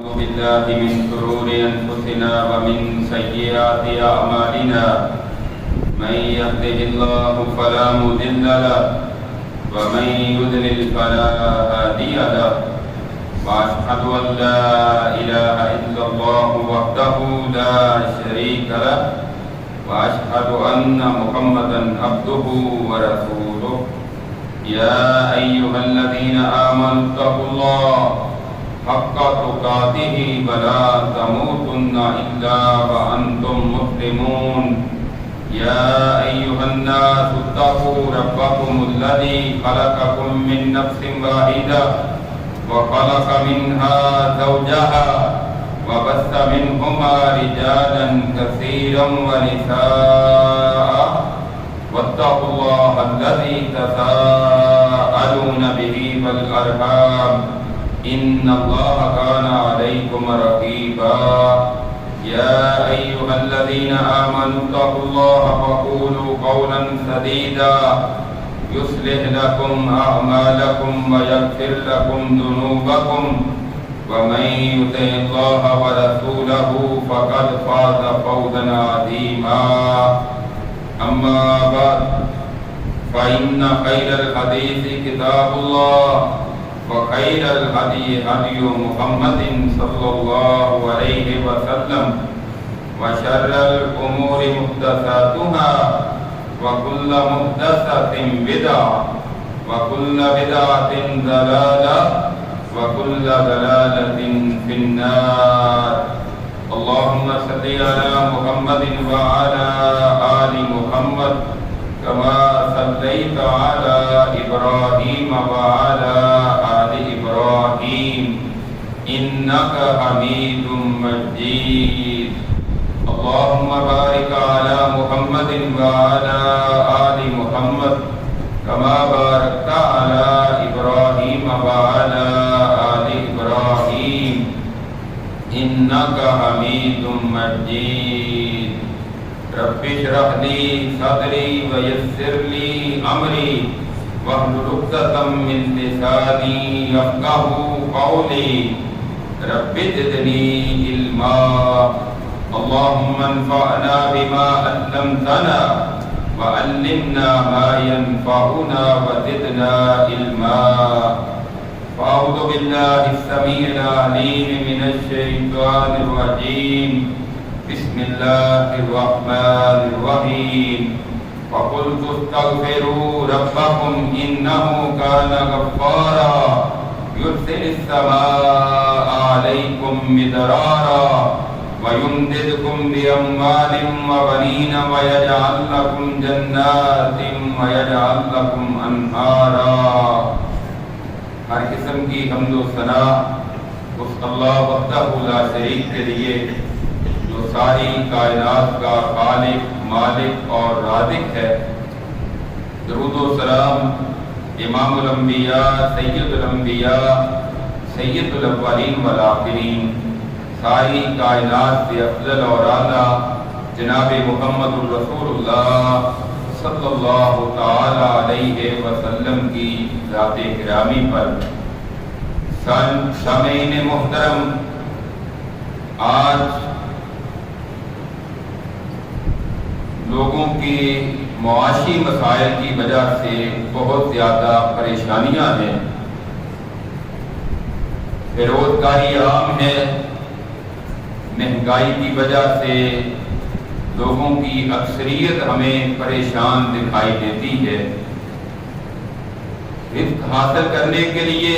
أعوذ بالله من شرور أنفسنا ومن سيئات أعمالنا من يهده الله فلا مضل له ومن يضلل فلا هادي له وأشهد أن لا إله إلا الله وحده لا شريك له وأشهد أن محمدا عبده ورسوله يا أيها الذين آمنوا اتقوا الله حق تقاته ولا تموتن إلا وأنتم مسلمون يا أيها الناس اتقوا ربكم الذي خلقكم من نفس واحدة وخلق منها زوجها وبث منهما رجالا كثيرا ونساء واتقوا الله الذي تساءلون به والأرحام إن الله كان عليكم رقيبا يا أيها الذين آمنوا اتقوا الله وقولوا قولا سديدا يصلح لكم أعمالكم ويغفر لكم ذنوبكم ومن يطع الله ورسوله فقد فاز فوزا عظيما أما بعد فإن خير الحديث كتاب الله وخير الهدي هدي محمد صلى الله عليه وسلم وشر الأمور محدثاتها وكل محدثة بدعة وكل بدعة ضلالة وكل ضلالة في النار اللهم صل على محمد وعلى آل محمد كما صليت على إبراهيم وعلى آل إبراهيم إنك حميد مجيد اللهم بارك على محمد وعلى آل محمد كما باركت على إبراهيم وعلى آل إبراهيم إنك حميد مجيد رب اشرح لي صدري ويسر لي أمري واحلل عقدة من لساني يفقهوا قولي رب زدني علما اللهم انفعنا بما علمتنا وعلمنا ما ينفعنا وزدنا علما فأعوذ بالله السميع العليم من الشيطان الرجيم بسم الله الرحمن الرحيم فقلت استغفروا ربكم إنه كان غفارا يرسل السماء عليكم مدرارا ويمددكم بأموال وبنين ويجعل لكم جنات ويجعل لكم أنهارا ہر قسم کی حمد و ثنا اس اللہ وحدہ لا شریک کے لیے جو ساری کائنات کا خالق مالک اور رازق ہے۔ درود و سلام امام الانبیاء سید الانبیاء سید الاولین والآخرین ساری کائنات سے افضل اور اعلیٰ جناب محمد الرسول اللہ صلی اللہ تعالی علیہ وسلم کی ذات گرامی پر۔ سامعین محترم، آج لوگوں کی معاشی مسائل کی وجہ سے بہت زیادہ پریشانیاں ہیں، بے روزگاری عام ہے، مہنگائی کی وجہ سے لوگوں کی اکثریت ہمیں پریشان دکھائی دیتی ہے۔ رزق حاصل کرنے کے لیے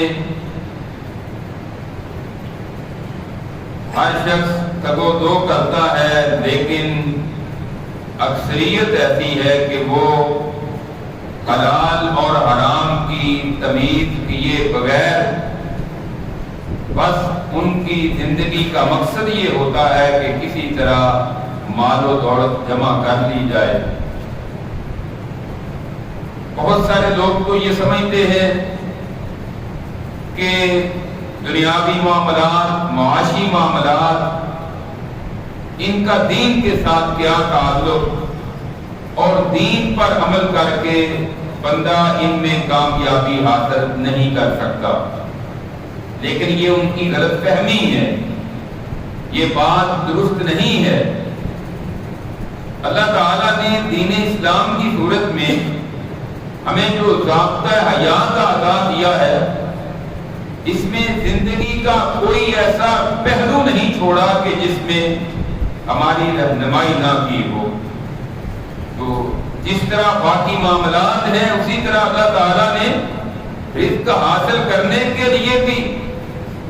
ہر شخص تگ و دو کرتا ہے، لیکن اکثریت ایسی ہے کہ وہ حلال اور حرام کی تمیز کیے بغیر بس ان کی زندگی کا مقصد یہ ہوتا ہے کہ کسی طرح مال و دولت جمع کر لی جائے۔ بہت سارے لوگ تو یہ سمجھتے ہیں کہ دنیاوی معاملات، معاشی معاملات، ان کا دین کے ساتھ کیا تعلق، اور دین پر عمل کر کے بندہ ان میں کامیابی حاصل نہیں کر سکتا۔ لیکن یہ ان کی غلط فہمی ہے۔ یہ بات درست نہیں ہے۔ اللہ تعالیٰ نے دین اسلام کی صورت میں ہمیں جو ضابطہ حیات عطا کیا ہے، اس میں زندگی کا کوئی ایسا پہلو نہیں چھوڑا کہ جس میں ہماری رہنمائی نہ کی ہو۔ تو جس طرح باقی معاملات ہیں اسی طرح اللہ تعالیٰ نے رزق حاصل کرنے کے لیے بھی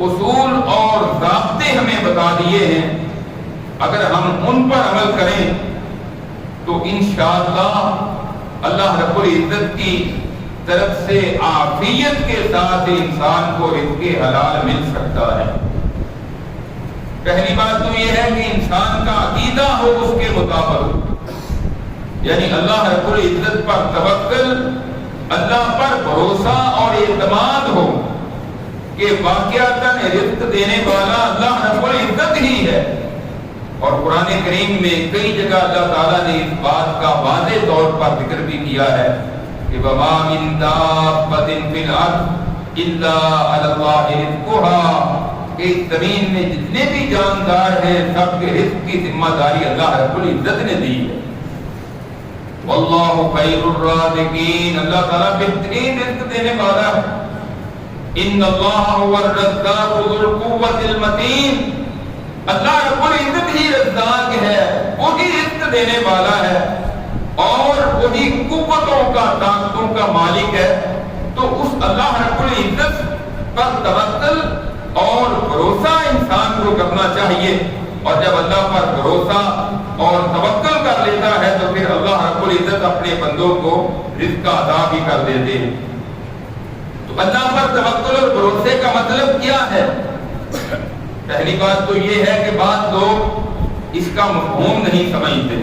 اصول اور ضابطے ہمیں بتا دیے ہیں۔ اگر ہم ان پر عمل کریں تو انشاءاللہ اللہ رب العزت کی طرف سے عافیت کے ساتھ انسان کو رزق حلال مل سکتا ہے۔ پہلی بات تو یہ ہے کہ انسان کا عقیدہ ہو اس کے مطابق، یعنی اللہ رب العزت پر توکل، اللہ پر بھروسہ اور اعتماد ہو کہ واقعتاً رزق دینے والا اللہ رب العزت ہی ہے۔ اور قرآن کریم میں کئی جگہ اللہ تعالیٰ نے اس بات کا واضح طور پر ذکر بھی کیا ہے کہ وَمَا مِن دَابَّةٍ فِي الْأَرْضِ إِلَّا عَلَى اللَّهِ رِزْقُهَا، کہ اس زمین میں جتنے بھی جاندار ہیں سب کے رزق کی ذمہ داری اللہ رب العزت نے دی ہے۔ وَاللَّهُ خَيْرُ الرَّازِقِينَ، اللہ تعالیٰ بہترین رزق دینے والا ہے۔ إِنَّ اللَّهَ هُوَ الرَّزَّاقُ ذُو الْقُوَّةِ الْمَتِينُ، اللہ رب العزت ہی رزاق ہے، وہی رزق دینے والا ہے اور وہی قوتوں کا، طاقتوں کا مالک ہے۔ تو اس اللہ رب العزت پر توکل اور بھروسہ انسان کو کرنا چاہیے، اور جب اللہ پر بھروسہ اور توکل کر لیتا ہے تو پھر اللہ رب العزت اپنے بندوں کو رزق عطا بھی کر دیتے ہیں۔ تو اللہ پر توکل اور بھروسے کا مطلب کیا ہے؟ پہلی بات تو یہ ہے کہ بعض لوگ اس کا مفہوم نہیں سمجھتے۔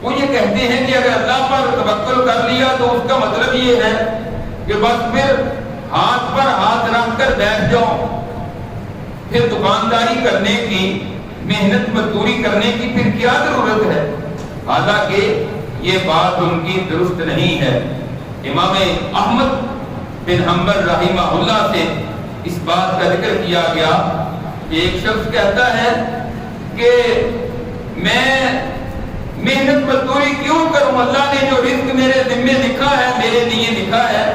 وہ یہ کہتے ہیں کہ اگر اللہ پر توکل کر لیا تو اس کا مطلب یہ ہے کہ بس پھر ہاتھ پر ہاتھ رکھ کر بیٹھ جاؤ، پھر دکانداری کرنے کی، محنت مزدوری کرنے کی پھر کیا ضرورت ہے؟ حالانکہ یہ بات ان کی درست نہیں ہے۔ امام احمد بن حنبل رحمہ اللہ سے اس بات کا ذکر کیا گیا کہ ایک شخص کہتا ہے کہ میں محنت مزدوری کیوں کروں، اللہ نے جو رزق میرے ذمہ لکھا ہے، میرے لیے لکھا ہے،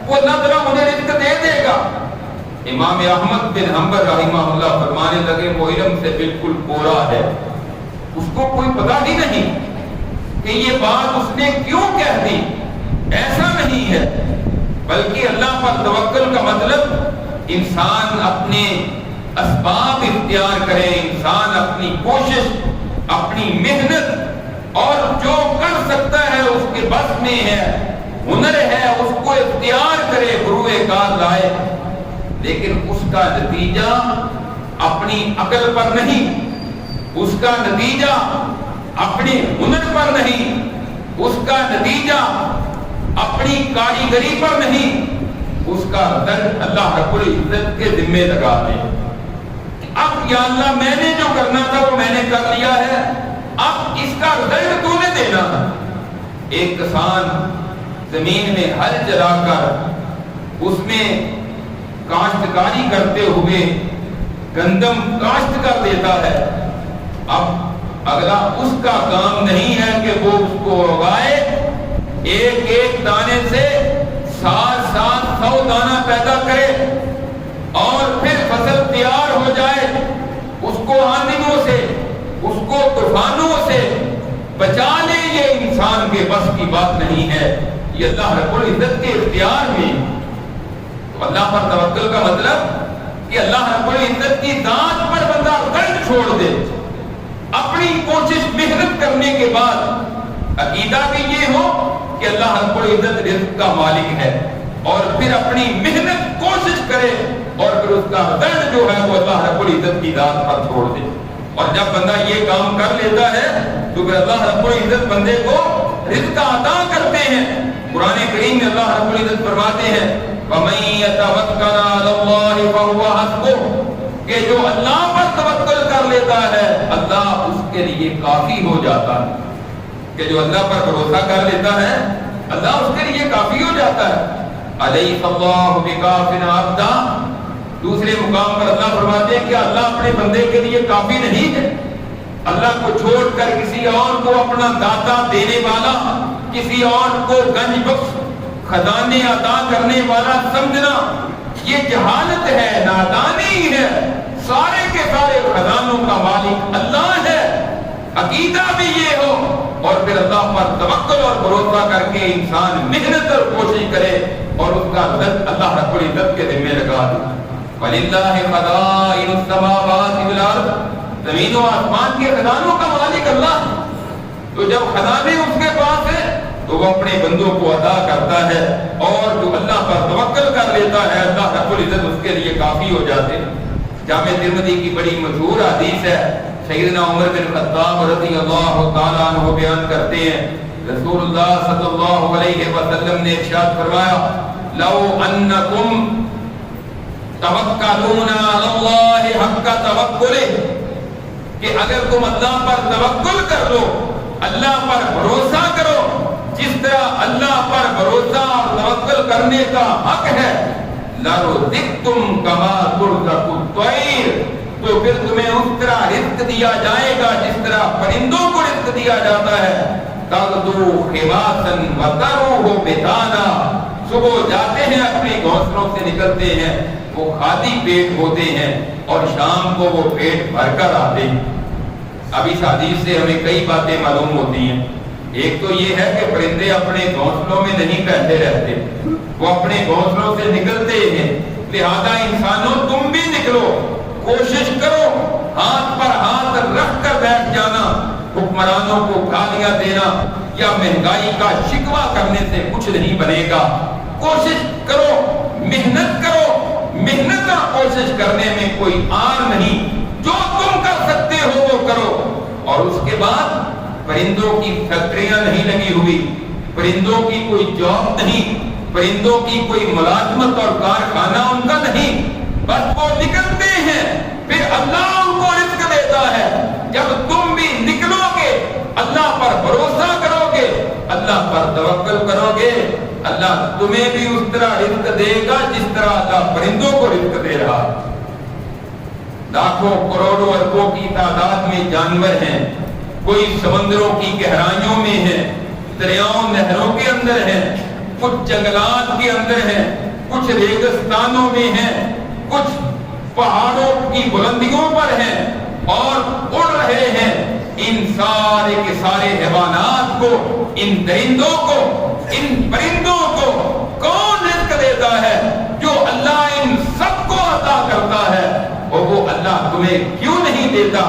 وہ اللہ تعالیٰ مجھے رزق دے دے گا۔ امام احمد بن حنبل رحمہ اللہ فرمانے لگے وہ علم سے بالکل کورا ہے، اس کو کوئی پتہ ہی نہیں کہ یہ بات اس نے کیوں کہہ دی۔ ایسا نہیں ہے، بلکہ اللہ پر توکل کا مطلب انسان اپنے اسباب اختیار کرے، انسان اپنی کوشش، اپنی محنت اور جو کر سکتا ہے اس کے بس میں ہے، ہنر ہے، اس کو اختیار کرے، بروئے کار لائے، لیکن اس کا نتیجہ اپنی عقل پر نہیں، اس کا نتیجہ اپنے ہنر پر نہیں، اس کا نتیجہ اپنی کاریگری پر نہیں، اس کا درد اللہ رب العزت کے ذمہ لگا دے۔ اب یا اللہ میں نے جو کرنا تھا وہ میں نے کر لیا ہے، اب اس کا رزلٹ تو نے دینا تھا۔ ایک کسان زمین میں ہل چلا کر اس میں کاشتکاری کرتے ہوئے گندم کاشت کر دیتا ہے، اب اگلا اس کا کام نہیں ہے کہ وہ اس کو اگائے، ایک ایک دانے سے 700 دانہ پیدا کرے اور پھر فصل تیار ہو جائے، اس کو آندھیوں سے، اس کو طوفانوں سے بچا لے، یہ انسان کے بس کی بات نہیں ہے، یہ اللہ رب العزت کے اختیار میں۔ تو اللہ پر توکل کا مطلب کہ اللہ رب العزت کی ذات پر بندہ قرض چھوڑ دے، اپنی کوشش محنت کرنے کے بعد عقیدہ بھی یہ ہو کہ اللہ رب العزت رزق کا مالک ہے، اور پھر اپنی محنت کوشش کرے اور پھر اس کا رزلٹ جو ہے وہ اللہ رب العزت کی ذات پر چھوڑ دے۔ اور جب بندہ یہ کام کر لیتا ہے تو پھر اللہ رب العزت بندے کو رزق عطا کرتے ہیں۔ قرآن کریم میں اللہ رب العزت فرماتے ہیں وَمَن يَتَوَكَّلْ عَلَى اللَّهِ فَهُوَ حَسْبُهُ، کہ جو اللہ پر توکل کر لیتا ہے اللہ اس کے لیے کافی ہو جاتا ہے، کہ جو اللہ پر بھروسہ کر لیتا ہے اللہ اس کے لیے کافی ہو جاتا ہے۔ علیہ اللہ بکافٍ عبدا، دوسرے مقام پر اللہ فرماتے ہیں کہ اللہ اپنے بندے کے لیے کافی نہیں ہے؟ اللہ کو چھوڑ کر کسی اور کو اپنا داتا دینے والا، کسی اور کو گنج بخش خزانے عطا کرنے والا سمجھنا یہ جہالت ہے، نادانی ہے۔ سارے کے سارے خزانوں کا مالک اللہ ہے، عقیدہ بھی یہ ہو، اور پھر اللہ پر توکل اور بھروسہ کر کے انسان محنت اور کوشش کرے اور اس کا رزق اللہ رب العزت کے ذمہ لگا دے۔ وَلِلَّهِ خَزَائِنُ السَّمَاوَاتِ وَالْأَرْضِ، زمین و آسمان کے خزانوں کا مالک اللہ ہے۔ تو جب خزانے اس کے پاس ہے تو وہ اپنے بندوں کو عطا کرتا ہے، اور جو اللہ پر توکل کر لیتا ہے اللہ رب العزت اس کے لیے کافی ہو جاتے ہیں۔ جامع ترمذی کی بڑی مشہور حدیث ہے، سیدنا عمر بن خطاب رضی اللہ تعالیٰ عنہ بیان کرتے ہیں، رسول اللہ صلی اللہ علیہ وسلم نے ارشاد فرمایا، لو انکم توکلون علی اللہ حق توکلہ، کہ اگر تم اللہ پر توکل کر لو، اللہ پر بھروسہ کرو جس طرح اللہ پر بھروسہ اور توکل کرنے کا حق ہے، لَرُزِقْتُمْ كَمَا تُرْزَقُ الطَّيْرُ، تو پھر تمہیں اس طرح رزق دیا جائے گا جس طرح پرندوں کو رزق دیا جاتا ہے۔ تَغْدُو خِمَاسًا وَتَرُوحُ بِطَانًا، صبح جاتے ہیں اپنے گھونسلوں سے نکلتے ہیں، وہ خالی پیٹ ہوتے ہیں اور شام کو وہ پیٹ بھر کر آتے ہیں۔ اب اس حدیث سے ہمیں کئی باتیں معلوم ہوتی ہیں۔ ایک تو یہ ہے کہ پرندے اپنے گھونسلوں میں نہیں بیٹھے رہتے، وہ اپنے گھونسلوں سے نکلتے ہیں، لہذا انسانوں تم بھی نکلو، کوشش کرو، ہاتھ پر ہاتھ رکھ کر بیٹھ جانا، حکمرانوں کو گالیاں دینا یا مہنگائی کا شکوہ کرنے سے کچھ نہیں بنے گا۔ کوشش کرو، محنت کرو، محنت اور کوشش کرنے میں کوئی آر نہیں، جو تم کر سکتے ہو وہ کرو۔ اور اس کے بعد پرندوں کی فیکٹریاں نہیں لگی ہوئی، پرندوں کی کوئی جاب نہیں، پرندوں کی کوئی ملازمت اور کارخانہ ان کا نہیں، بس وہ نکلتے ہیں، پھر اللہ ان کو رزق دیتا ہے۔ جب تم بھی نکلو گے، اللہ پر بھروسہ کرو گے، اللہ پر توکل کرو گے، اللہ تمہیں بھی اس طرح رزق دے گا جس طرح اللہ پرندوں کو رزق دے رہا۔ لاکھوں کروڑوں اربوں کی تعداد میں جانور ہیں، کوئی سمندروں کی گہرائیوں میں ہے، دریاؤں نہروں کے اندر ہیں، کچھ جنگلات کے اندر ہیں، کچھ ریگستانوں میں ہیں، کچھ پہاڑوں کی بلندیوں پر ہیں اور اڑ رہے ہیں۔ ان سارے کے سارے حیوانات کو، ان درندوں کو، ان پرندوں کو کون رزق دیتا ہے؟ جو اللہ ان سب کو عطا کرتا ہے، اور وہ اللہ تمہیں کیوں نہیں دیتا؟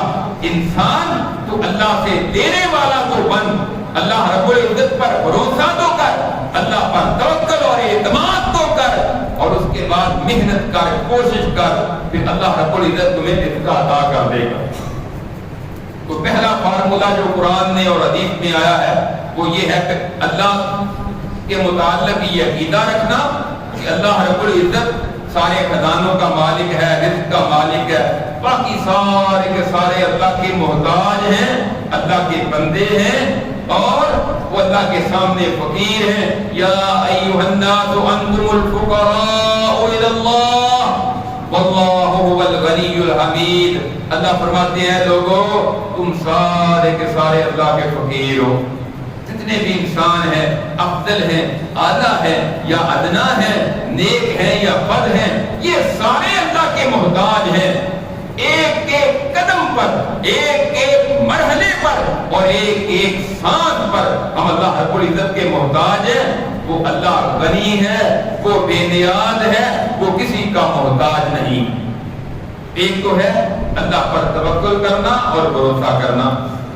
انسان تو اللہ سے دینے والا تو بن، اللہ رب العزت پر بھروسہ تو کر، اللہ پر توکل اور اعتماد تو کر، اور اس کے بعد محنت کر، کوشش کر، پھر اللہ رب العزت تمہیں رزق عطا کر دے گا۔ تو پہلا فارمولہ جو قرآن نے اور حدیث میں آیا ہے وہ یہ ہے کہ اللہ کے متعلق یہ عقیدہ رکھنا کہ اللہ رب العزت سارے خزانوں کا مالک ہے، رزق کا مالک ہے، باقی سارے کے سارے اللہ کے محتاج ہیں، اللہ کے بندے ہیں، اور وہ اللہ کے سامنے فقیر ہیں۔ یا ایھا الناس انتم الفقراء الی اللہ واللہ هو الغنی الحمید۔ اللہ فرماتے ہیں لوگوں تم سارے کے سارے اللہ کے فقیر ہو، جتنے بھی انسان ہیں، افضل ہیں، اعلیٰ ہیں یا ادنا ہیں، نیک ہیں یا بد ہیں، یہ سارے اللہ کے محتاج ہیں۔ ایک ایک قدم پر، ایک ایک مرحلے پر اور ایک ایک سانس پر ہم اللہ رب العزت کے محتاج ہیں۔ وہ اللہ غنی ہے، وہ بے نیاز ہے، وہ کسی کا محتاج نہیں۔ ایک تو ہے اللہ پر توکل کرنا اور بھروسہ کرنا،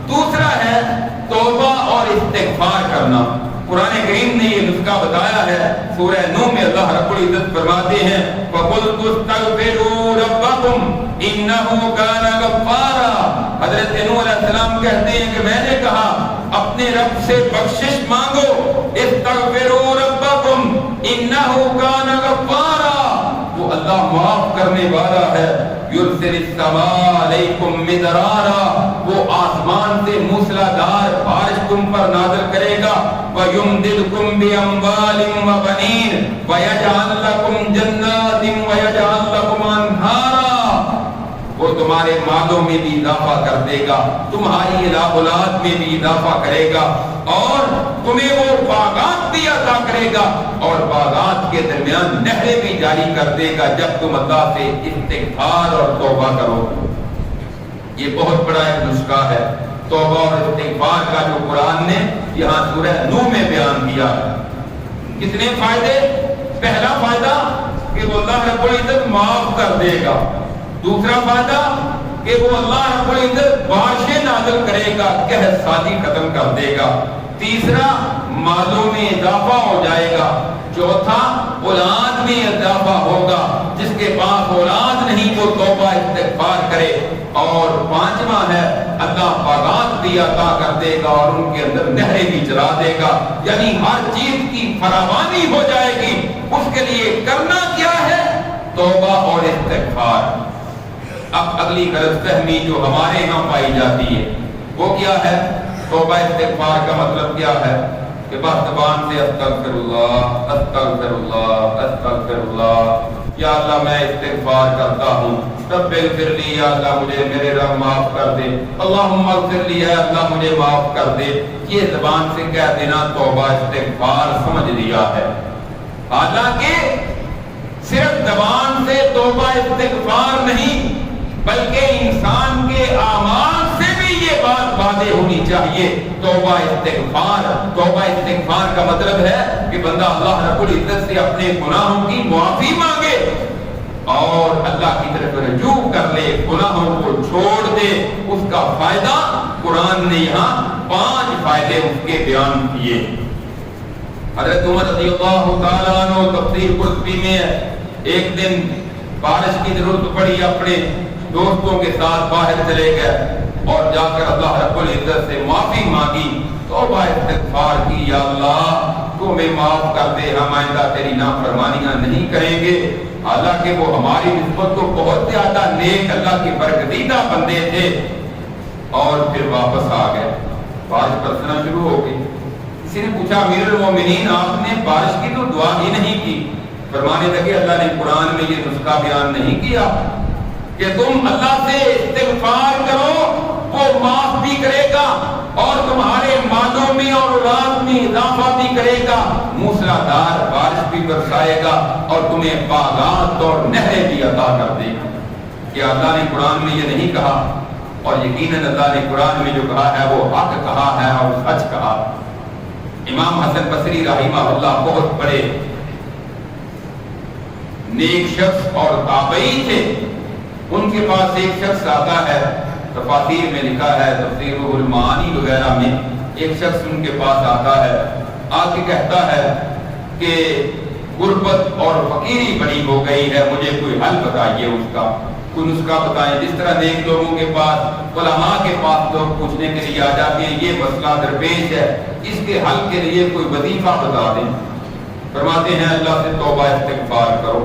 دوسرا ہے توبہ اور استغفار کرنا۔ قرآن کریم نے یہ نسخہ بتایا ہے، سورہ نوح میں اللہ رب العزت فرماتے ہیں فَقُلْتُ اسْتَغْفِرُوا رَبَّكُمْ إِنَّهُ كَانَ غَفَّارًا۔ حضرت نوح علیہ السلام کہتے ہیں کہ میں نے کہا اپنے رب سے بخشش مانگو، استغفروا ربکم انہ کان غفارا، وہ اللہ معاف کرنے والا ہے۔ یرسل السماء علیکم مدرارا، وہ آسمان سے موسلادھار بارش تم پر نازل کرے گا۔ وَيُمْدِدْكُمْ بِأَمْوَالٍ وَبَنِينَ وَيَجْعَلْ لَكُمْ جَنَّاتٍ وَيَجْعَلْ لَكُمْ تمہارے مالوں میں بھی اضافہ کر دے گا، تمہاری اولاد میں بھی اضافہ کرے گا، اور تمہیں وہ باغات بھی عطا کرے گا، اور باغات کے درمیان نہریں بھی جاری کر دے گا جب تم اللہ سے استغفار اور توبہ کرو۔ یہ بہت بڑا ایک نسخہ ہے توبہ اور استغفار کا، جو قرآن نے یہاں سورہ نوح میں بیان کیا ہے۔ کتنے فائدے؟ پہلا فائدہ کہ وہ اللہ رب العزت معاف کر دے گا، دوسرا فائدہ کہ وہ اللہ رب العزت بارشیں نازل کرے گا، قحط سالی ختم کر دے گا، تیسرا مالوں میں اضافہ ہو جائے گا، چوتھا اولاد میں اضافہ ہوگا، جس کے پاس اولاد نہیں وہ توبہ استغفار کرے، اور پانچواں ہے اللہ باغات بھی عطا کر دے گا اور ان کے اندر نہریں بھی چلا دے گا، یعنی ہر چیز کی فراوانی ہو جائے گی۔ اس کے لیے کرنا کیا ہے؟ توبہ اور استغفار۔ اب اگلی غلط فہمی جو ہمارے ہاں پائی جاتی ہے وہ کیا ہے؟ توبہ استغفار کا مطلب کیا ہے کہ بس زبان سے استغفر اللہ استغفر اللہ استغفر اللہ، یا اللہ میں استغفار کرتا ہوں، رب اغفر لی، یا اللہ مجھے میرے رب معاف کر دے، اللہم اغفر لی، یا اللہ مجھے معاف کر دے۔ یہ زبان سے کہہ دینا توبہ استغفار سمجھ لیا ہے، حالانکہ صرف زبان سے توبہ استغفار نہیں بلکہ انسان کے اعمال سے بھی یہ بات واضح ہونی چاہیے۔ توبہ استغفار کا مطلب ہے کہ بندہ اللہ رب العزت سے اپنے گناہوں کی معافی مانگے اور اللہ کی طرف رجوع کر لے، گناہوں کو چھوڑ دے۔ اس کا فائدہ قرآن نے یہاں 5 فائدے اس کے بیان کیے۔ حضرت عمر رضی اللہ تعالیٰ عنہ تفسیر قرطبی میں ایک دن بارش کی ضرورت پڑی، اپنے دوستوں کے ساتھ باہر چلے گئے اور جا کر اللہ رب العزت سے معافی مانگی، توبہ استغفار کی، یا اللہ تو ہمیں معاف کر دے، ہم آئندہ تیری نافرمانیاں نہیں کریں گے۔ حالانکہ وہ ہماری نسبت تو بہت زیادہ نیک اللہ کے برگزیدہ بندے تھے، اور پھر واپس آ گئے، بارش برسنا شروع ہو گئی۔ کسی نے پوچھا امیر المومنین آپ نے بارش کی تو دعا ہی نہیں کی؟ فرمانے لگے اللہ نے قرآن میں یہ نسخہ بیان نہیں کیا کہ تم اللہ سے استغفار کرو، وہ معاف بھی کرے گا اور تمہارے مالوں میں اور اولاد میں اضافہ بھی کرے گا، موسلادھار بارش بھی برسائے گا اور تمہیں باغات اور نہریں بھی عطا کر دے گا۔ کیا اللہ نے قرآن میں یہ نہیں کہا؟ اور یقیناً اللہ نے قرآن میں جو کہا ہے وہ حق کہا ہے اور سچ کہا۔ امام حسن بصری رحمہ اللہ بہت بڑے نیک شخص اور تابعی تھے۔ ان کے پاس ایک شخص آتا ہے، تفاسیر میں لکھا ہے، تفسیر المعانی وغیرہ میں، ایک شخص ان کے پاس آتا ہے، آ کے کہتا ہے کہ غربت اور فقیری بڑی ہو گئی ہے، مجھے کوئی حل بتائیے، اس کا کوئی نسخہ بتائیں۔ جس طرح نیک لوگوں کے پاس، علماء کے پاس لوگ پوچھنے کے لیے آ جاتے ہیں یہ مسئلہ درپیش ہے، اس کے حل کے لیے کوئی وظیفہ بتا دیں۔ فرماتے ہیں اللہ سے توبہ استغفار کرو۔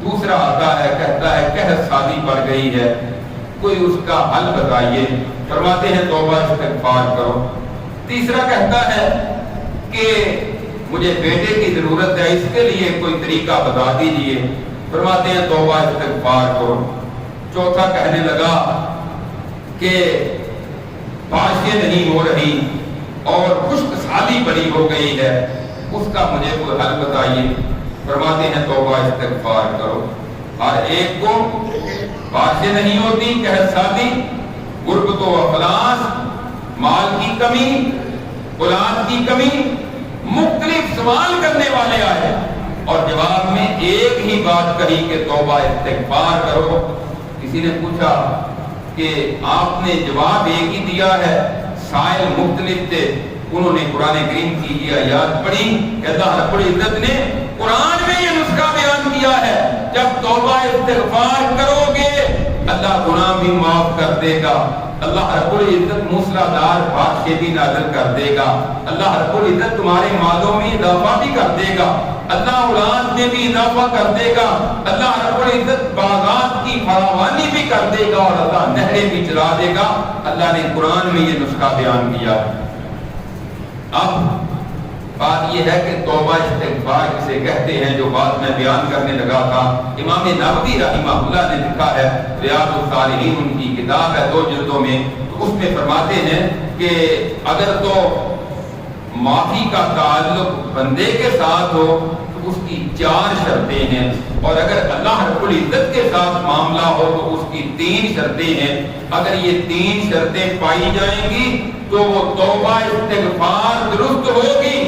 دوسرا آتا ہے، کہتا ہے قحط سالی پڑ گئی ہے، کوئی اس کا حل بتائیے۔ فرماتے ہیں توبہ استغفار کرو۔ تیسرا کہتا ہے کہ مجھے بیٹے کی ضرورت ہے، اس کے لیے کوئی طریقہ بتا دیجئے۔ فرماتے ہیں توبہ استغفار کرو۔ چوتھا کہنے لگا کہ بارشیں نہیں ہو رہی اور خشک سالی بڑی ہو گئی ہے، اس کا مجھے کوئی حل بتائیے۔ فرماتے ہیں توبہ استغفار کرو۔ ہر ایک کو بارشیں نہیں ہوتی، قحط سالی، غربت و افلاس، مال کی کمی، اولاد کی کمی، مختلف سوال کرنے والے آئے اور جواب میں ایک ہی بات کہی کہ توبہ استغفار کرو۔ کسی نے پوچھا کہ آپ نے جواب ایک ہی دیا ہے، سائل مختلف تھے۔ انہوں نے قرآن کریم کی یہ آیات پڑھی کہ اللہ رب العزت نے قرآن میں یہ نسخہ بیان کیا ہے، جب توبہ استغفار کرو گے اللہ گناہ بھی معاف کر دے گا، اللہ رب العزت موسلادھار بارشیں بھی نازل کر دے گا، اللہ رب العزت تمہارے مالوں میں اضافہ بھی کر دے گا، اللہ اولاد میں بھی اضافہ کر دے گا، اللہ رب العزت باغات کی فراوانی بھی کر دے گا اور اللہ نہریں بھی چلا دے گا۔ اللہ نے قرآن میں یہ نسخہ بیان کیا۔ اب بات یہ ہے کہ توبہ استغفار کسے کہتے ہیں، جو بات میں بیان کرنے لگا تھا، امام نووی رحمہ اللہ نے لکھا ہے، ریاض الصالحین ان کی کتاب ہے 2 جلدوں میں، تو اس میں فرماتے ہیں کہ اگر تو معافی کا تعلق بندے کے ساتھ ہو تو اس کی 4 شرطیں ہیں، اور اگر اللہ رب العزت کے ساتھ معاملہ ہو تو اس کی 3 شرطیں ہیں۔ اگر یہ 3 شرطیں پائی جائیں گی تو وہ توبہ استغفار درست ہوگی،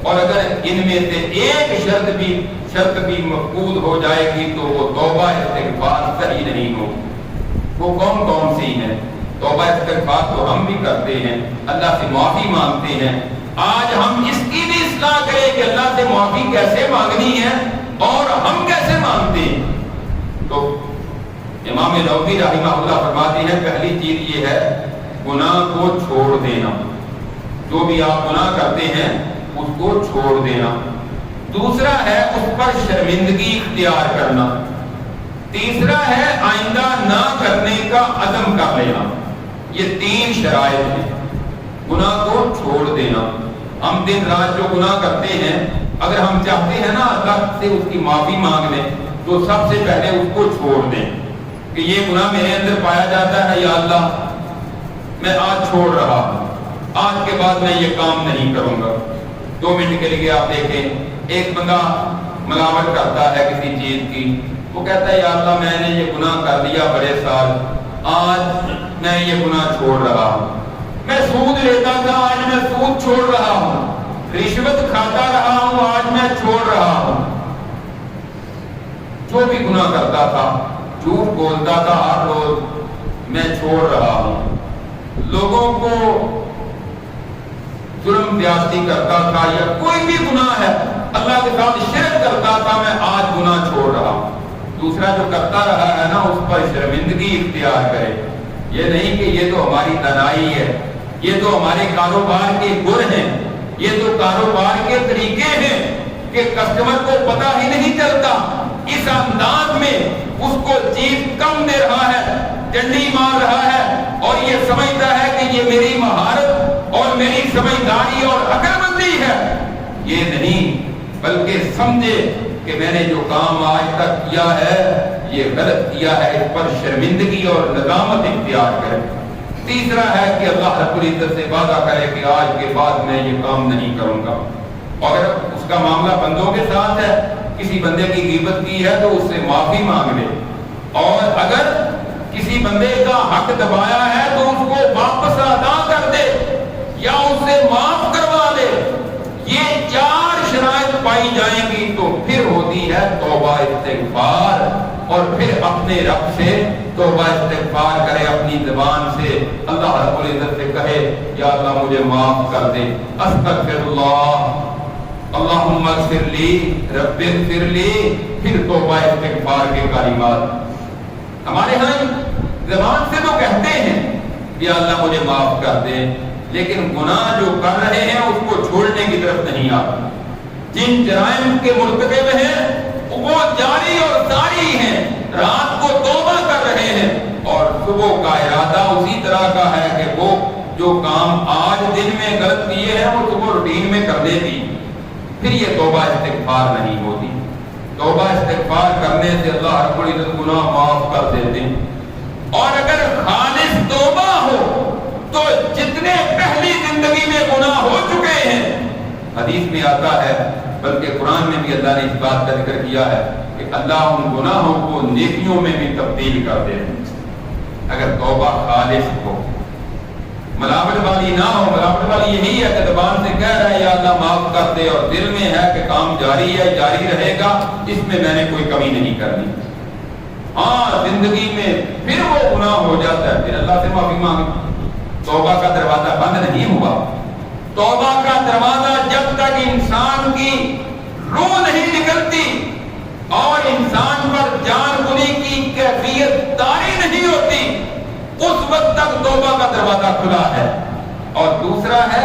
اور اگر ان میں سے ایک شرط بھی مفقود ہو جائے گی تو وہ توبہ استغفار صحیح نہیں ہوگی۔ وہ کون سی ہیں؟ توبہ استغفار تو ہم بھی کرتے ہیں، اللہ سے معافی مانگتے ہیں۔ آج ہم اس کی بھی اصلاح کریں کہ اللہ سے معافی کیسے مانگنی ہے اور ہم کیسے مانگتے ہیں۔ تو امام نووی رحمہ اللہ فرماتے ہیں پہلی چیز یہ ہے گناہ کو چھوڑ دینا، جو بھی آپ گناہ کرتے ہیں اس کو چھوڑ دینا۔ دوسرا ہے اس پر شرمندگی اختیار کرنا۔ تیسرا ہے آئندہ نہ کرنے کا عزم کر لینا۔ یہ 3 شرائط ہیں گناہ کو چھوڑ دینا۔ ہم دن رات جو گناہ کرتے ہیں، اگر ہم چاہتے ہیں نا اللہ سے اس کی معافی مانگ لیں تو سب سے پہلے اس کو چھوڑ دیں کہ یہ گناہ میرے اندر پایا جاتا ہے، یا اللہ میں آج چھوڑ رہا ہوں، آج کے بعد میں یہ کام نہیں کروں گا۔ 2 منٹ کے لیے آپ دیکھیں، ایک بندہ ملاوٹ کرتا ہے کسی چیز کی، وہ کہتا ہے یا اللہ میں نے یہ گناہ کر دیا بڑے سال، آج میں یہ گناہ چھوڑ رہا ہوں۔ میں سود لیتا تھا، آج میں سود چھوڑ رہا ہوں۔ رشوت کھاتا رہا ہوں، آج میں چھوڑ رہا ہوں۔ جو بھی گناہ کرتا تھا، جھوٹ بولتا تھا ہر روز، میں چھوڑ رہا ہوں۔ لوگوں کو ظلم زیادتی کرتا تھا یا کوئی بھی گناہ ہے، اللہ کے ساتھ شرک کرتا تھا، میں آج گناہ چھوڑ رہا ہوں۔ دوسرا جو کرتا رہا ہے نا اس پر شرمندگی اختیار کرے۔ یہ نہیں کہ یہ تو ہماری دنائی ہے، یہ تو ہمارے کاروبار کے گر ہیں، یہ تو کاروبار کے طریقے ہیں کہ کسٹمر کو پتہ ہی نہیں چلتا، اس انداز میں اس کو چیز کم دے رہا ہے، ڈنڈی مار رہا ہے، اور یہ سمجھتا ہے کہ یہ میری مہارت اور میری سمجھداری اور عقل مندی ہے۔ یہ نہیں، بلکہ سمجھے کہ میں نے جو کام آج تک کیا ہے یہ غلط کیا ہے، اس پر شرمندگی اور ندامت اختیار کرے۔ تیسرا ہے کہ اللہ رب العزت سے وعدہ کرے کہ آج کے بعد میں یہ کام نہیں کروں گا۔ اور اگر اس کا معاملہ بندوں کے ساتھ ہے، کسی بندے کی غیبت کی ہے تو اس سے معافی مانگ لے، اور اگر کسی بندے کا حق دبایا ہے تو اس کو واپس ادا کر دے یا اس سے معاف کروا لے۔ یہ 4 شرائط پائی جائیں گی تو پھر ہوتی ہے توبہ استغفار، اور پھر اپنے رب سے توبہ استغفار کرے، اپنی زبان سے اللہ رب العزت سے کہے یا اللہ مجھے معاف کر دے، استغفر اللہ، اللہم اغفر لی، رب اغفر لی، پھر توبہ استغفار کے کلمات۔ ہمارے ہاں زبان سے تو کہتے ہیں یا اللہ مجھے معاف کر دے، لیکن گناہ جو کر رہے ہیں اس کو چھوڑنے کی طرف نہیں آتا۔ جن جرائم کے مرتکب ہیں وہ جاری اور ساری ہیں، رات کو توبہ کر رہے ہیں اور صبح کا ارادہ اسی طرح کا ہے کہ وہ جو کام آج دن میں غلط کیے ہیں وہ صبح روٹین میں کر دیتی، پھر یہ توبہ استغفار نہیں ہوتی۔ توبہ استغفار کرنے سے اللہ رب العزت گناہ معاف کر دیتے ہیں، اور اگر خالص توبہ ہو تو جتنے پہلی زندگی میں گناہ ہو چکے ہیں، حدیث میں آتا ہے، بلکہ قرآن میں بھی اللہ نے اس بات کا ذکر کیا ہے کہ اللہ ان گناہوں کو نیکیوں میں بھی تبدیل کر دے اگر توبہ خالص ہو، ملاوٹ والی نہ ہو۔ ملاوٹ والی یہی ہے کہ زبان سے کہہ رہا ہے یا اللہ معاف کر دے، اور دل میں ہے کہ کام جاری ہے، جاری رہے گا، اس میں میں نے کوئی کمی نہیں کرنی۔ ہاں زندگی میں پھر وہ گناہ ہو جاتا ہے، پھر اللہ سے معافی مانگے۔ توبہ کا دروازہ بند نہیں ہوا۔ توبہ کا دروازہ جب تک انسان کی روح نہیں نکلتی اور انسان پر جان کنی کی کیفیت طاری نہیں ہوتی، اس وقت تک توبہ کا دروازہ کھلا ہے۔ اور دوسرا ہے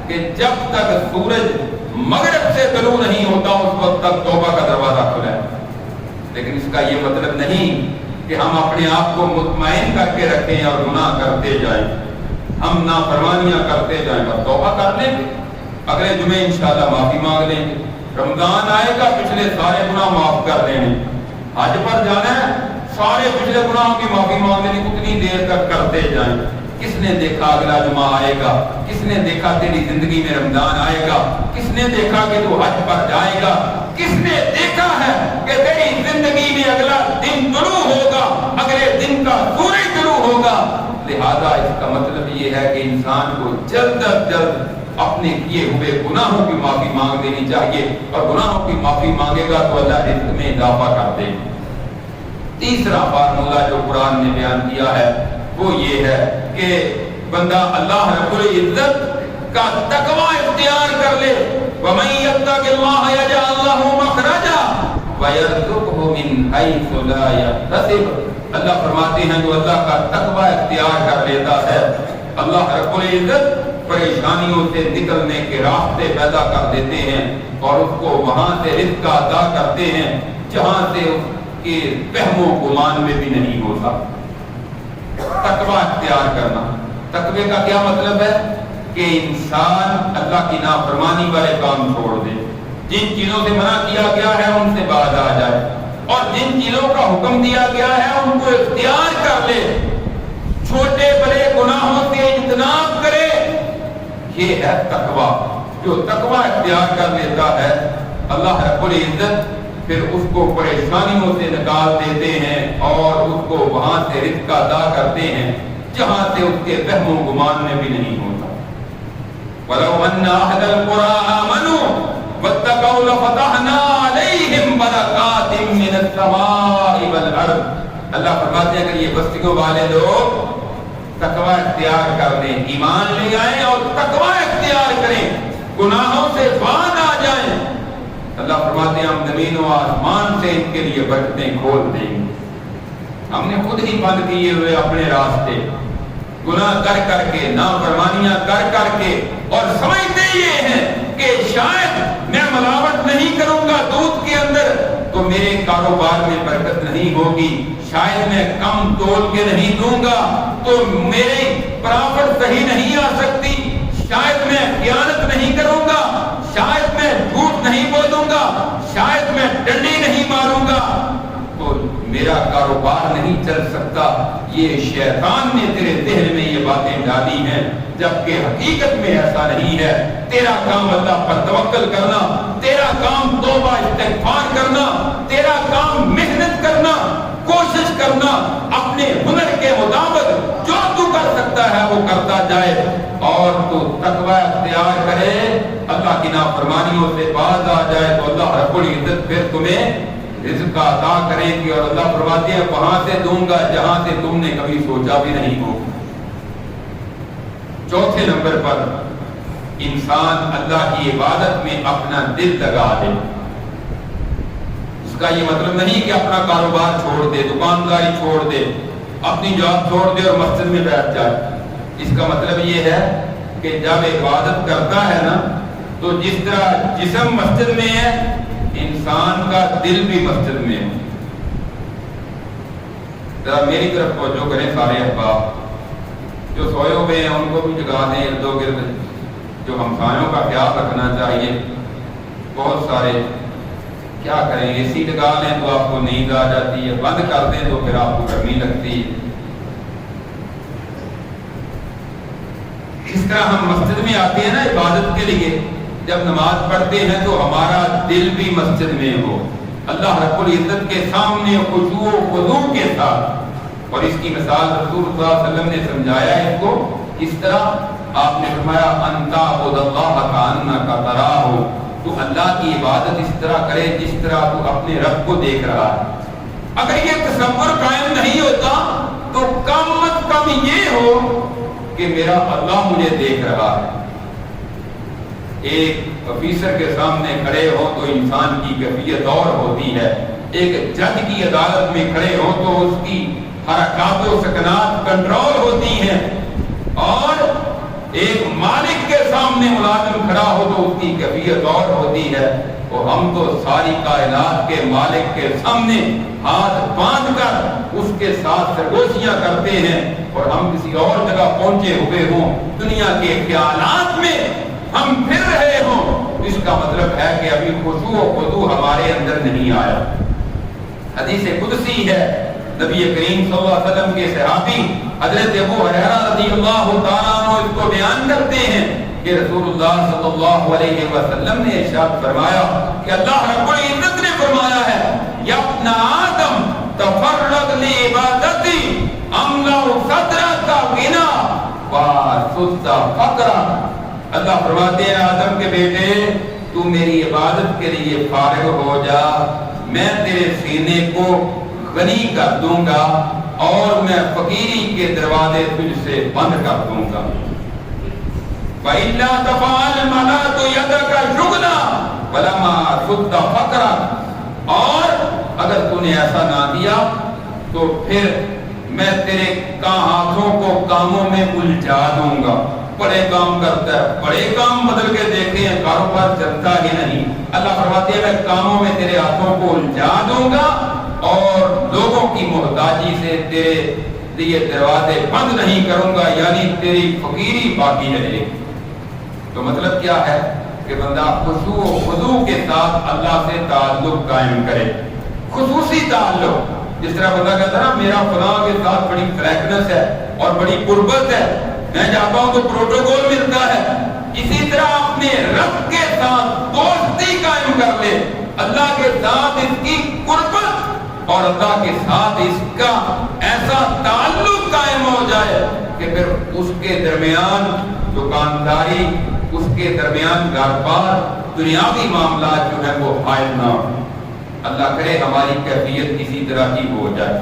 کہ جب تک سورج مغرب سے طلوع نہیں ہوتا اس وقت تک توبہ کا دروازہ کھلا ہے۔ لیکن اس کا یہ مطلب نہیں کہ ہم اپنے آپ کو مطمئن کر کے رکھیں اور گناہ کرتے جائیں، ہم نافرمانیاں کرتے جائیں، بس توبہ کر لیں گے، اگلے جمعے انشاءاللہ معافی مانگ لیں گے، رمضان آئے گا پچھلے سارے گناہ معاف کر لیں گے، حج پر جانا ہے سارے پچھلے گناہوں کی معافی مانگ لیں گے، کتنی دیر تک کرتے جائیں۔ کس نے دیکھا اگلا جمعہ آئے گا؟ کس نے دیکھا تیری زندگی میں رمضان آئے گا؟ کس نے دیکھا کہ تو حج پر جائے گا؟ کس نے دیکھا ہے کہ تیری زندگی میں اگلا دن طلوع ہوگا، اگلے دن کا سورج طلوع ہوگا؟ لہذا اس کا مطلب یہ ہے کہ انسان کو جلد از جلد اپنے کیے ہوئے گناہوں کی معافی مانگ لینی چاہیے، اور گناہوں کی معافی مانگے گا تو اللہ رزق میں اضافہ کر دے گا۔ تیسرا فارمولہ جو قرآن نے بیان کیا ہے وہ یہ ہے کہ بندہ اللہ رب العزت کا تقوی اختیار کر لے۔ وَمَن يَتَّقِ اللَّهَ يَجْعَل لَّهُ مَخْرَجًا وَيَرْزُقْهُ مِنْ حَيْثُ لَا يَحْتَسِبُ۔ اللہ فرماتے ہیں جو اللہ کا تقوی اختیار کر لیتا ہے، اللہ رب العزت پریشانیوں سے نکلنے کے راستے پیدا کر دیتے ہیں اور اس کو وہاں سے رزق عطا کرتے ہیں جہاں سے اس کے وہم و گمان میں بھی نہیں ہوتا۔ تقوی اختیار کرنا، تقوی کا کیا مطلب ہے کہ انسان اللہ کی نافرمانی والے کام چھوڑ دے، جن چیزوں سے منع کیا گیا ہے ان سے باز آ جائے، اور جن چیزوں کا حکم دیا گیا ہے ان کو اختیار کر لے، چھوٹے بڑے گناہوں سے اجتناب کرے۔ یہ ہے تقوی۔ جو تقوی اختیار کر لیتا ہے اللہ رب العزت پھر اس کو پریشانیوں سے نکال دیتے ہیں اور اس کو وہاں سے رزق عطا کرتے ہیں جہاں سے اس کے وہم و گمان میں بھی نہیں ہوتا۔ وَلَوْ أَنَّ أَهْلَ الْقُرَىٰ آمَنُوا وَاتَّقَوْا لَفَتَحْنَا عَلَيْهِمْ بَرَكَاتٍ مِّنَ السَّمَاءِ وَالْأَرْضِ۔ اللہ فرماتے ہیں کہ یہ بستیوں والے لوگ تقوی اختیار کر لیں، ایمان لے آئیں اور تقوی اختیار کریں، گناہوں سے باز آ جائیں، اللہ فرماتے ہیں ہم زمین و آسمان سے ان کے لیے برکتیں کھول دیں گے۔ ہم نے خود ہی بند کیے ہوئے اپنے راستے، گناہ کر کر کے، نافرمانیاں کر کر کے، اور سمجھتے یہ ہیں کہ شاید میں ملاوٹ نہیں کروں گا دودھ کے اندر تو میرے کاروبار میں برکت نہیں ہوگی، شاید میں کم تول کے نہیں دوں گا تو میری پرافٹ صحیح نہیں آ سکتی، شاید میں خیانت نہیں کروں گا، شاید میں جھوٹ نہیں بولوں گا، شاید میں ڈنڈی نہیں ماروں گا تو میرا کاروبار نہیں چل سکتا۔ یہ شیطان نے تیرے ذہن میں یہ باتیں ڈالی ہیں، جبکہ حقیقت میں ایسا نہیں ہے۔ تیرا کام اللہ پر توکل کرنا، تیرا کام توبہ استغفار کرنا، تیرا کام محنت کرنا، کوشش کرنا، اپنے ہنر کے مطابق جو تو کر سکتا ہے وہ کرتا جائے، اور تو تقوی اختیار کرے، اللہ کی نافرمانیوں سے باز آ جائے تو اللہ رب العزت پھر تمہیں رزق عطا کرے گی، اور اللہ فرماتے ہیں وہاں سے دوں گا جہاں سے تم نے کبھی سوچا بھی نہیں ہو۔ چوتھے نمبر پر انسان اللہ کی عبادت میں اپنا دل لگا دے۔ اس کا یہ مطلب نہیں کہ اپنا کاروبار چھوڑ دے، دکانداری چھوڑ دے، اپنی جاب چھوڑ دے اور مسجد میں بیٹھ جائے۔ اس کا مطلب یہ ہے کہ جب عبادت کرتا ہے نا تو جس طرح جسم مسجد میں ہے انسان کا دل بھی مسجد میں ہے۔ ذرا میری طرف توجہ کریں سارے احباب، جو سوئے ہوئے ہیں ان کو بھی جگا دیں، ارد و گرد جو ہمسایوں کا خیال رکھنا چاہیے۔ بہت سارے کیا کریں، اے سی لگا لیں تو آپ کو نیند آ جاتی ہے، بند کر دیں تو پھر آپ کو گرمی لگتی ہے۔ اس طرح ہم مسجد میں آتے ہیں نا عبادت کے لیے، جب نماز پڑھتے ہیں تو ہمارا دل بھی مسجد میں ہو، اللہ رب العزت کے سامنے خشوع و خضوع کے ساتھ۔ اور اس کی مثال رسول صلی اللہ علیہ وسلم نے سمجھایا اس کو اس طرح، آپ نے فرمایا انت عبد اللہ کانک تراہ، تو اللہ کی عبادت اس طرح کرے جس طرح تو اپنے رب کو دیکھ رہا ہے۔ اگر یہ تصور قائم نہیں ہوتا تو کم از کم یہ ہو کہ میرا اللہ مجھے دیکھ رہا ہے۔ ایک آفیسر کے سامنے کھڑے ہو تو انسان کی کیفیت اور ہوتی ہے، ایک جج کی عدالت میں کھڑے ہو تو اس کی حرکات و سکنات کنٹرول ہوتی ہیں، اور ایک مالک کے سامنے ملازم کھڑا ہو تو اس کی کیفیت اور ہوتی ہے۔ اور ہم تو ساری کائنات کے مالک کے سامنے ہاتھ باندھ کر اس کے ساتھ سرگوشیاں کرتے ہیں، اور ہم کسی اور جگہ پہنچے ہوئے ہوں دنیا کے خیالات میں، ہم پھر رہے ہوں، اس کا مطلب ہے کہ ابھی خشوع و خضوع ہمارے اندر نہیں آیا۔ حدیث قدسی ہے، نبی کریم صلی اللہ علیہ وسلم کے صحابی حضرت ابو ہریرہ رضی اللہ تعالیٰ عنہ اس کو بیان کرتے ہیں کہ رسول اللہ صلی اللہ علیہ وسلم نے ارشاد فرمایا کہ اللہ رب العزت نے فرمایا ہے یا ابن آدم تفرغ لعبادتی املا صدرک غنا وسد فقرک۔ اللہ فرماتے ہیں آدم کے بیٹے تو میری عبادت کے لیے فارغ ہو جا، میں تیرے سینے کو غنی کر دوں گا اور میں فقیری کے دروازے تجھ سے بند کر دوں گا۔ وَإِلَّا تَفْعَلْ مَلَأْتُ يَدَكَ شُغْلًا وَلَمَا سُدَّ فَقْرًا، اور اگر تو نے ایسا نہ کیا تو پھر میں تیرے ہاتھوں کو کاموں میں الجھا دوں گا۔ بڑے کام کرتا ہے، بڑے کام بدل کے دیکھتے ہیں، کاروبار چلتا ہی نہیں۔ اللہ فرماتے ہیں میں کاموں میں تیرے ہاتھوں کو الجھا دوں گا اور لوگوں کی محتاجی سے تیرے لیے دروازے بند نہیں کروں گا، یعنی تیری فقیری باقی رہے گی۔ تو مطلب کیا ہے کہ بندہ خشوع و خضوع کے ساتھ اللہ سے تعلق قائم کرے، خصوصی تعلق۔ جس طرح بندہ کہتا ہے نا میرا فلاں کے ساتھ بڑی فریگنس ہے اور بڑی قربت ہے، میں جاتا ہوں تو پروٹوکول ملتا ہے، اسی طرح اپنے رب کے ساتھ دوستی قائم کر لے، اللہ کے ساتھ اس کی قربت اور اللہ کے ساتھ اس کا ایسا تعلق قائم ہو جائے کہ پھر اس کے درمیان دکانداری، اس کے درمیان کاروبار، دنیاوی معاملات جو ہے وہ حائل نہ ہو۔ اللہ کرے ہماری کیفیت اسی طرح کی ہو جائے،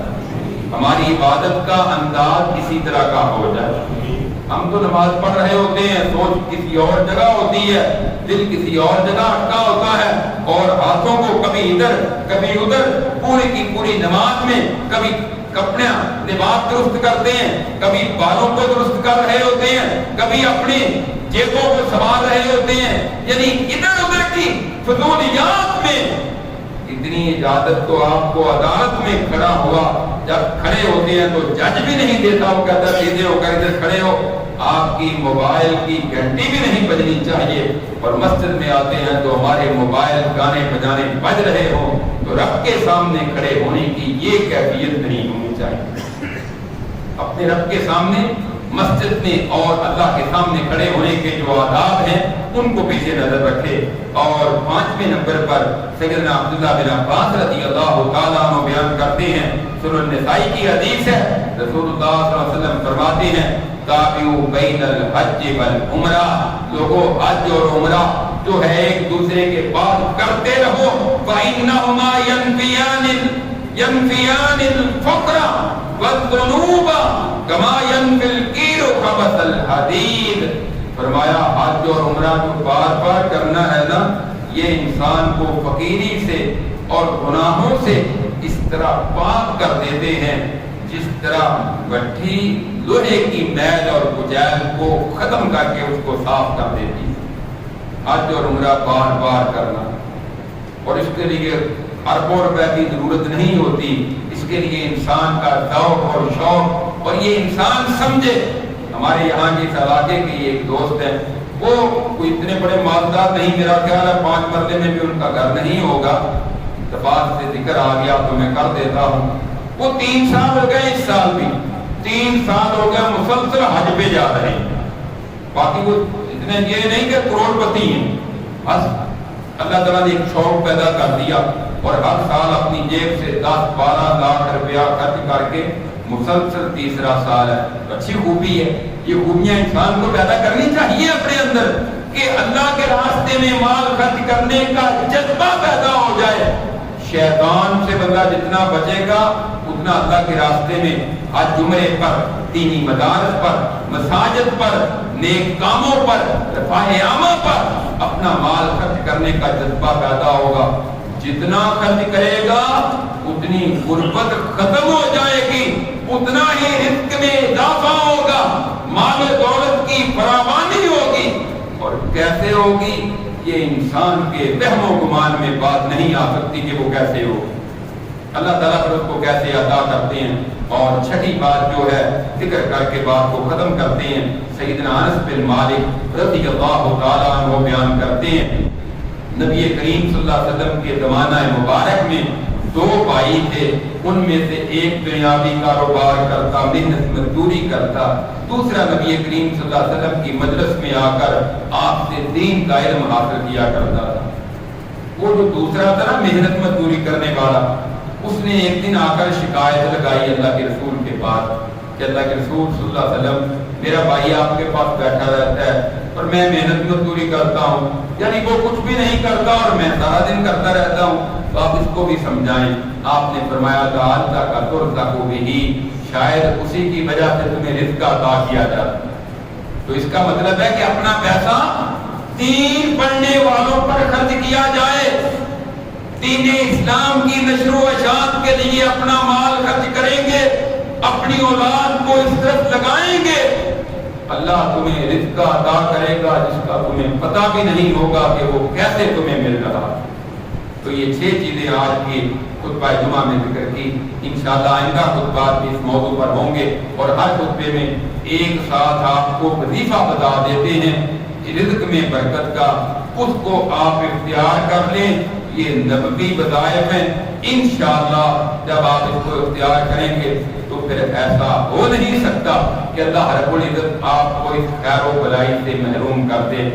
ہماری عبادت کا انداز اسی طرح کا ہو جائے۔ ہم تو نماز پڑھ رہے ہوتے ہیں، سوچ کسی اور جگہ ہوتی ہے، دل کسی اور جگہ اٹکا ہوتا ہے، اور ہاتھوں کو کبھی ادھر کبھی ادھر، پوری کی پوری نماز میں کبھی کپڑے لباس درست کرتے ہیں، کبھی بالوں کو درست کر رہے ہوتے ہیں، کبھی اپنی جیبوں کو سنبھال رہے ہوتے ہیں، یعنی ادھر ادھر کی فضولیات میں۔ اتنی اجازت تو آپ کو عدالت میں کھڑا ہوا جب کھڑے ہوتے ہیں تو جج بھی نہیں دیتا، وہ کہتا ہے سیدھے ہو کر ادھر کھڑے ہو، آپ کی موبائل کی گھنٹی بھی نہیں بجنی چاہیے، اور مسجد میں آتے ہیں تو ہمارے موبائل گانے بجانے بج رہے ہوں، تو رب کے سامنے کھڑے ہونے کی یہ کیفیت نہیں ہونی چاہیے۔ اپنے رب کے سامنے مسجد میں اور اللہ کے سامنے کھڑے ہونے کے جو آداب ہیں ان کو پیچھے نظر رکھے۔ اور 5ویں نمبر پر سیدنا عبداللہ بن عباس رضی اللہ تعالیٰ عنہ بیان کرتے ہیں، سنن نسائی کی حدیث ہے، رسول اللہ صلی اللہ علیہ وسلم فرماتے ہیں تابعوا بین الحج والعمرہ، لوگوں حج اور عمرہ جو ہے ایک دوسرے کے بعد کرتے رہو، فإنهما ينفيان الفقر والذنوب كما ينفي الكير خبث الحديد۔ فرمایا حج اور عمرہ جو بار بار کرنا ہے نا، یہ انسان کو فقیری سے اور گناہوں سے اس طرح پاک کر دیتے ہیں جس طرح بھٹی لوہے کی میل اور کچیل کو ختم کر کے اس کو صاف کر دیتی ہے۔ حج اور عمرہ بار بار کرنا، اور اس کے لیے اربوں روپے کی ضرورت نہیں ہوتی، اس کے لیے انسان کا ذوق اور شوق، اور یہ انسان سمجھے۔ ہمارے یہاں کے اس علاقے کے ایک دوست ہیں، وہ کوئی اتنے بڑے مالدار نہیں، میرا خیال ہے 5 مرلے میں بھی ان کا گھر نہیں ہوگا، اتفاق سے ذکر آ گیا تو میں کر دیتا ہوں۔ وہ 3 سال ہو گئے، اس سال بھی 3 سال ہو گئے مسلسل حج پہ جا رہے ہیں۔ باقی وہ اتنے یہ نہیں کہ کروڑ پتی ہیں، بس اللہ تعالیٰ نے ایک شوق پیدا کر دیا اور ہر سال اپنی جیب سے 10-12 لاکھ روپیہ خرچ کر کے مسلسل تیسرا سال ہے۔ اچھی خوبی ہے، یہ خوبیاں انسان کو پیدا کرنی چاہیے اپنے اندر کہ اللہ کے راستے میں مال خرچ کرنے کا جذبہ پیدا ہو جائے۔ شیطان سے بندہ جتنا بچے گا اتنا اللہ کے راستے میں حج عمرے پر، دینی مدارس پر، مساجد پر، نیک کاموں پر، رفاہ عامہ پر اپنا مال خرچ کرنے کا جذبہ پیدا ہوگا۔ جتنا خرچ کرے گا اتنی غربت ختم ہو جائے گی، اتنا ہی رزق میں اضافہ ہوگا، مال دولت کی فراوانی ہوگی۔ اور کیسے ہوگی یہ انسان کے وہم و گمان میں بات نہیں آ سکتی کہ وہ کیسے ہوگی۔ اللہ تعالیٰ پھر اس کو کیسے عطا کرتے ہیں. اور چھٹی بات جو ہے ذکر کر کے بات کو ختم کرتے ہیں. سیدنا انس بن مالک رضی اللہ تعالیٰ عنہ بیان کرتے ہیں نبی کریم صلی اللہ علیہ وسلم کے زمانہ مبارک میں 2 بھائی تھے. ان میں سے ایک دنیاوی کاروبار کرتا، محنت مزدوری کرتا، دوسرا نبی کریم صلی اللہ علیہ وسلم کی مجلس میں آ کر آپ سے دین کا علم حاصل کیا کرتا تھا. وہ جو دوسرا تھا نا محنت مزدوری کرنے والا، اس نے ایک دن آ کر شکایت لگائی اللہ کے رسول کے پاس کہ اللہ کے رسول صلی اللہ علیہ وسلم میرا بھائی آپ کے پاس بیٹھا رہتا ہے اور میں محنت مزدوری کرتا ہوں، یعنی وہ کچھ بھی نہیں کرتا اور میں سارا دن کرتا رہتا ہوں، تو آپ اس کو بھی سمجھائیں. آپ نے فرمایا تعالیٰ کا ترزقو بہی، شاید اسی کی وجہ سے تمہیں رزق عطا کیا جاتا. تو اس کا مطلب ہے کہ اپنا پیسہ دین پڑھنے والوں پر خرچ کیا جائے، دین اسلام کی نشر و اشاعت کے لیے اپنا مال خرچ کریں گے، اپنی اولاد کو اس طرف لگائیں گے، اللہ تمہیں رزق عطا کرے گا جس کا تمہیں پتہ بھی نہیں ہوگا کہ وہ کیسے تمہیں مل رہا. تو یہ 6 چیزیں آج کی خطبہ جمعہ میں ذکر کی. انشاءاللہ آئندہ خطبات بھی اس موضوع پر ہوں گے اور ہر خطبے میں ایک ساتھ آپ کو وظیفہ بتا دیتے ہیں رزق میں برکت کا، اس کو آپ اختیار کر لیں. یہ نبوی وظائف ہیں. انشاءاللہ جب آپ اس کو اختیار کریں گے تو پھر ایسا ہو نہیں سکتا کہ اللہ رب العزت آپ کو اس خیر و بلائی سے محروم کر دے.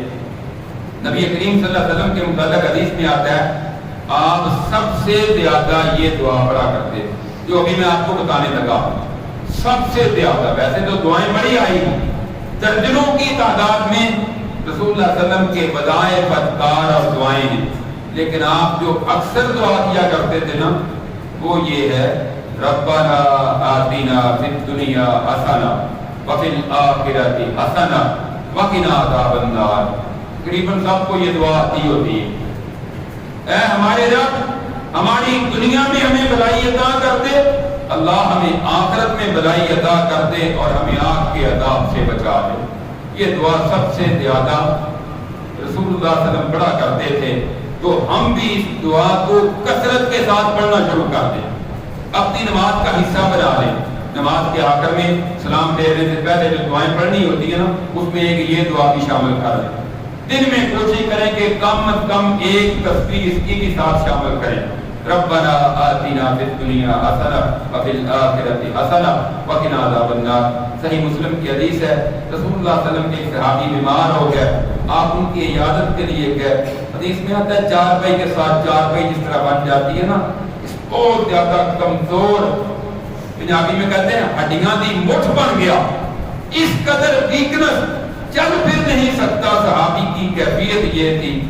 نبی کریم صلی اللہ علیہ وسلم کے متعلق حدیث میں آتا ہے آپ سب سے زیادہ یہ دعا پڑھا کرتے جو ابھی میں آپ کو بتانے لگا. سب سے زیادہ، ویسے تو دعائیں بڑی آئی درجنوں کی تعداد میں رسول اللہ صلی اللہ علیہ وسلم کے وظائف اذکار اور دعائیں ہیں، لیکن آپ جو اکثر دعا کیا کرتے تھے نا وہ یہ ہے ربنا آتنا فی الدنیا حسنہ وفی الآخرۃ حسنہ وقنا عذاب النار. تقریباً سب کو یہ دعا آتی ہوتی ہے. اے ہمارے رب، ہماری دنیا میں ہمیں بھلائی عطا کر دے، اللہ ہمیں آخرت میں بھلائی عطا کر دے اور ہمیں آگ کے عذاب سے بچا دے. یہ دعا سب سے زیادہ رسول اللہ صلی اللہ علیہ وسلم پڑھا کرتے تھے. تو ہم بھی اس دعا کو کثرت کے ساتھ پڑھنا شروع کر دیں، اپنی نماز کا حصہ بنا لیں. نماز کے آخر میں سلام پھیرنے سے پہلے جو دعائیں پڑھنی ہوتی ہیں نا اس میں ایک یہ دعا بھی شامل کر لیں. دن میں کوشش کریں کہ کم از کم ایک تسبیح اس کی بھی ساتھ شامل کریں. ربنا آتنا فی الدنیا حسنہ وفی الآخرۃ حسنہ وقنا عذاب النار. صحیح مسلم کی حدیث ہے رسول اللہ صلی اللہ علیہ وسلم کے ایک صحابی بیمار ہو گئے، آپ ان کی عیادت کے لیے گئے. حدیث میں آتا ہے 4 پائی کے ساتھ 4 پائی جس طرح بن جاتی ہے نا، بہت زیادہ کمزور، پنجابی میں کہتے ہیں ہڈیاں دی مٹھ بن گیا، اس قدر ویکنس، چل پھر نہیں سکتا. صحابی کی کیفیت یہ تھی.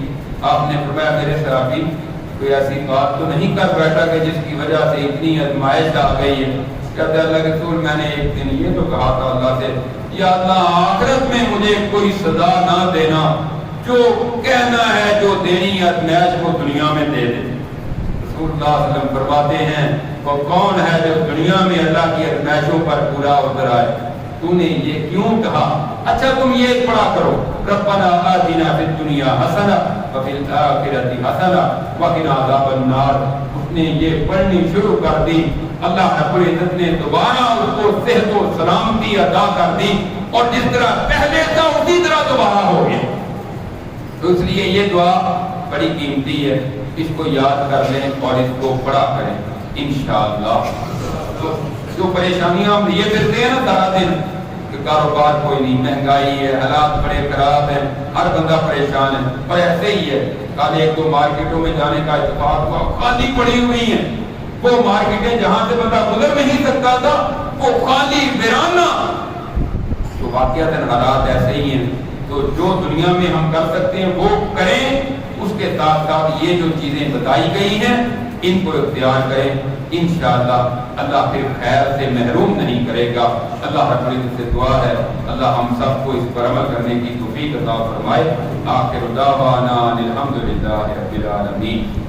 آپ نے فرمایا میرے صحابی کوئی ایسی بات تو نہیں کر بیٹھا کہ جس کی وجہ سے اتنی آزمائش آ گئی ہے. کہتے اللہ کے رسول میں نے ایک دن یہ تو کہا تھا اللہ سے یا اللہ آخرت میں مجھے کوئی سزا نہ دینا، جو کہنا ہے جو دینی آزمائش کو دنیا میں دے دے. رسول اللہ صلی اللہ علیہ وسلم فرماتے ہیں وہ کون ہے جو دنیا میں اللہ کی آزمائشوں پر پورا اتر آئے؟ تو نے یہ کیوں کہا؟ اچھا تم یہ پڑھا کرو ربنا آتنا فی الدنیا حسنہ وفی الآخرۃ حسنہ وقنا عذاب النار. اس نے یہ پڑھنی شروع کر دی، اللہ رب العزت نے دوبارہ اس کو صحت و سلامتی عطا کر دی اور جس طرح پہلے تھا اسی طرح دوبارہ ہو گیا. تو اس لیے یہ دعا بڑی قیمتی ہے، اس کو یاد کر لیں اور اس کو پڑھا کریں انشاءاللہ. تو جو پریشانیاں ہم لیے پھرتے ہیں نا سارا دن کہ کاروبار کوئی نہیں، مہنگائی ہے، حالات بڑے خراب ہیں، ہر بندہ پریشان ہے، اور ایسے ہی ہے. کل 1-2 مارکیٹوں میں جانے کا اتفاق ہوا، خالی پڑی ہوئی ہیں وہ مارکیٹیں جہاں سے بندہ گزر نہیں سکتا تھا وہ خالی ویرانہ. تو واقعات حالات ایسے ہی ہیں. تو جو دنیا میں ہم کر سکتے ہیں وہ کریں، اس کے ساتھ ساتھ یہ جو چیزیں بتائی گئی ہیں ان کو اختیار کریں. انشاءاللہ اللہ پھر خیر سے محروم نہیں کرے گا. اللہ رب العزت سے دعا ہے اللہ ہم سب کو اس پر عمل کرنے کی توفیق عطا فرمائے. آخر دعوانا الحمدللہ رب العالمین.